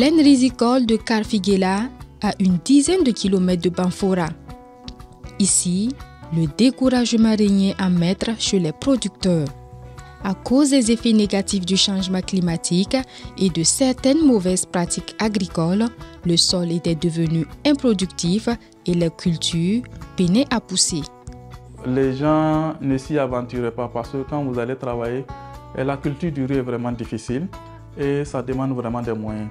plaine risicole de Karfigela, à une dizaine de kilomètres de Banfora. Ici, le découragement régnait à mettre chez les producteurs. À cause des effets négatifs du changement climatique et de certaines mauvaises pratiques agricoles, le sol était devenu improductif et les cultures peinaient à pousser. Les gens ne s'y aventuraient pas parce que quand vous allez travailler, la culture du riz est vraiment difficile et ça demande vraiment des moyens.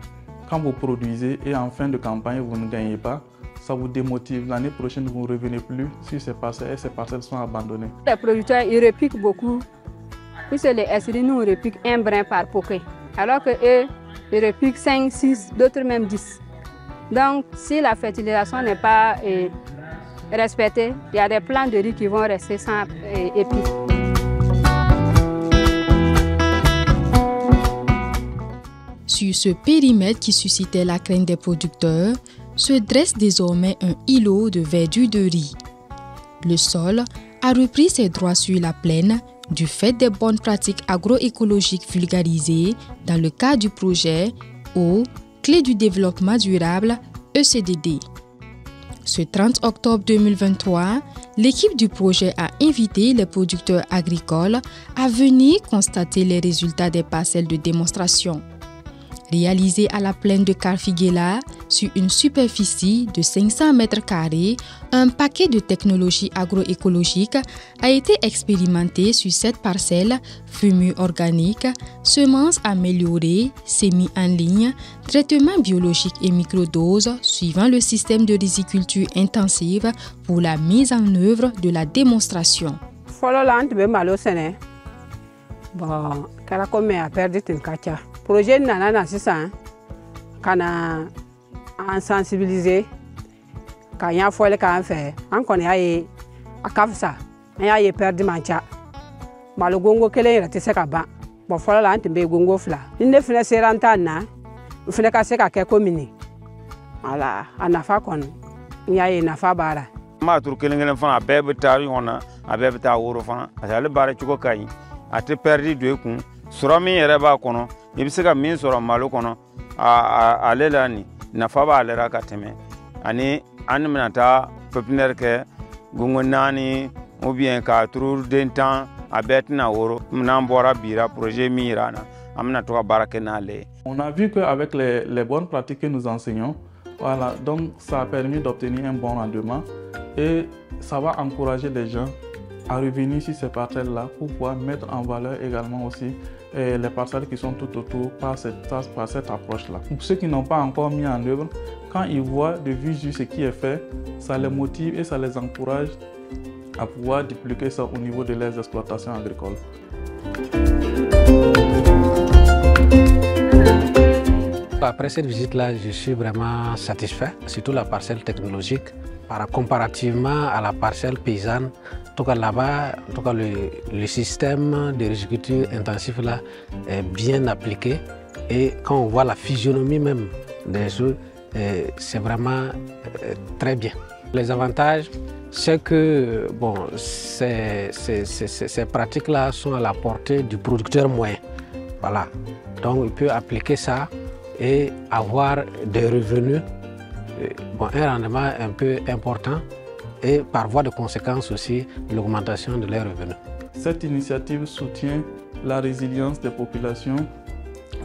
Quand vous produisez et en fin de campagne, vous ne gagnez pas, ça vous démotive. L'année prochaine, vous ne revenez plus sur ces parcelles et ces parcelles sont abandonnées. Les producteurs, ils repiquent beaucoup. Puisque les SRI, nous, on repique un brin par poquet. Alors qu'eux, ils repiquent 5, 6, d'autres même 10. Donc, si la fertilisation n'est pas respectée, il y a des plants de riz qui vont rester sans épis. Sur ce périmètre qui suscitait la crainte des producteurs, se dresse désormais un îlot de verdure de riz. Le sol a repris ses droits sur la plaine du fait des bonnes pratiques agroécologiques vulgarisées dans le cadre du projet aux Clés du développement durable ECDD. Ce 30 octobre 2023, l'équipe du projet a invité les producteurs agricoles à venir constater les résultats des parcelles de démonstration. Réalisé à la plaine de Karfigela, sur une superficie de 500 mètres carrés, un paquet de technologies agroécologiques a été expérimenté sur cette parcelle: fumure organique, semences améliorées, semis en ligne, traitement biologique et microdoses suivant le système de riziculture intensive pour la mise en œuvre de la démonstration. Projet nana sisan kana en sensibiliser ka nya fole ka an fe an kɔni y'a ye a ka fisa an y'a ye perdi man ca malo gongo kelen yɛrɛ tɛ se ka ban bon fɔlɔ la an tun bɛ gongo fila ni ne fɛnɛ sera an ta na n fɛnɛ ka se ka kɛ komi nin wala a nafa kɔni n y'a ye nafa b'a la. Maa turu kelen fana a bɛɛ bɛ taa ɲɔgɔn na a bɛɛ bɛ taa woro fana parce que ale baara cogo ka ɲi a tɛ perdi don i kun sɔrɔ min yɛrɛ b'a kɔnɔ i bɛ se ka min sɔrɔ malo kɔnɔ ale la nin nafa b'ale la ka tɛmɛ ani an bɛna taa pepiniyɛri kɛ gongo 4 ou bien ka turu den 10 a bɛɛ tɛna woro n'an bɔra bira projet min yira an na an bɛna to ka baara kɛ n'ale ye. On a vu qu'avec les bonnes pratiques que nous enseignons, voilà, donc ça a permis d'obtenir un bon rendement et ça va encourager les gens à revenir sur ces parcelles-là pour pouvoir mettre en valeur également aussi les parcelles qui sont tout autour par cette approche-là. Pour ceux qui n'ont pas encore mis en œuvre, quand ils voient de visu ce qui est fait, ça les motive et ça les encourage à pouvoir dupliquer ça au niveau de leurs exploitations agricoles. Après cette visite-là, je suis vraiment satisfait, surtout la parcelle technologique, comparativement à la parcelle paysanne. En tout cas là-bas, le système de riziculture intensif là est bien appliqué et quand on voit la physionomie même des choses, c'est vraiment très bien. Les avantages, c'est que bon, ces pratiques-là sont à la portée du producteur moyen. Voilà. Donc il peut appliquer ça et avoir des revenus, bon, un rendement un peu important et par voie de conséquence aussi l'augmentation de leurs revenus. Cette initiative soutient la résilience des populations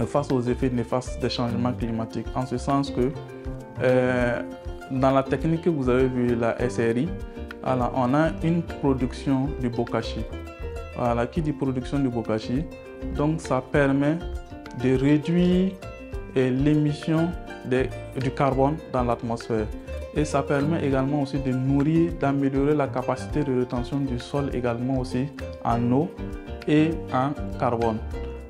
face aux effets néfastes des changements climatiques, en ce sens que dans la technique que vous avez vue, la SRI, alors, on a une production du bokashi. Voilà, qui dit production du bokashi, donc ça permet de réduire l'émission du carbone dans l'atmosphère. Et ça permet également aussi de nourrir, d'améliorer la capacité de rétention du sol également aussi en eau et en carbone.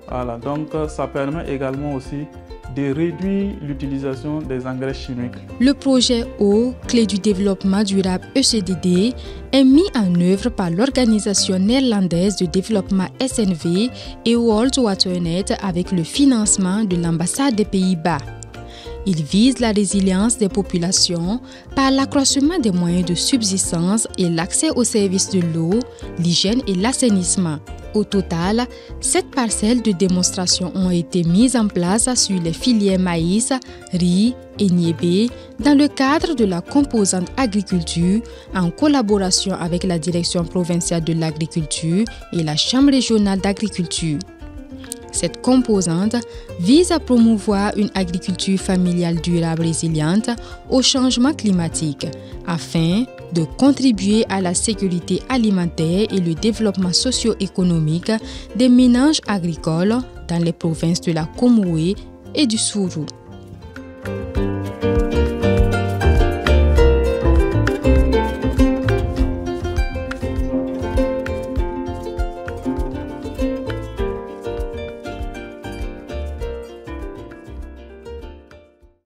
Voilà, donc ça permet également aussi de réduire l'utilisation des engrais chimiques. Le projet aux Clés du développement durable ECDD est mis en œuvre par l'organisation néerlandaise de développement SNV et World Waternet avec le financement de l'ambassade des Pays-Bas. Il vise la résilience des populations par l'accroissement des moyens de subsistance et l'accès aux services de l'eau, l'hygiène et l'assainissement. Au total, 7 parcelles de démonstration ont été mises en place sur les filières maïs, riz et niébé dans le cadre de la composante agriculture en collaboration avec la Direction provinciale de l'agriculture et la Chambre régionale d'agriculture. Cette composante vise à promouvoir une agriculture familiale durable résiliente au changement climatique afin de contribuer à la sécurité alimentaire et le développement socio-économique des ménages agricoles dans les provinces de la Komoué et du Sourou.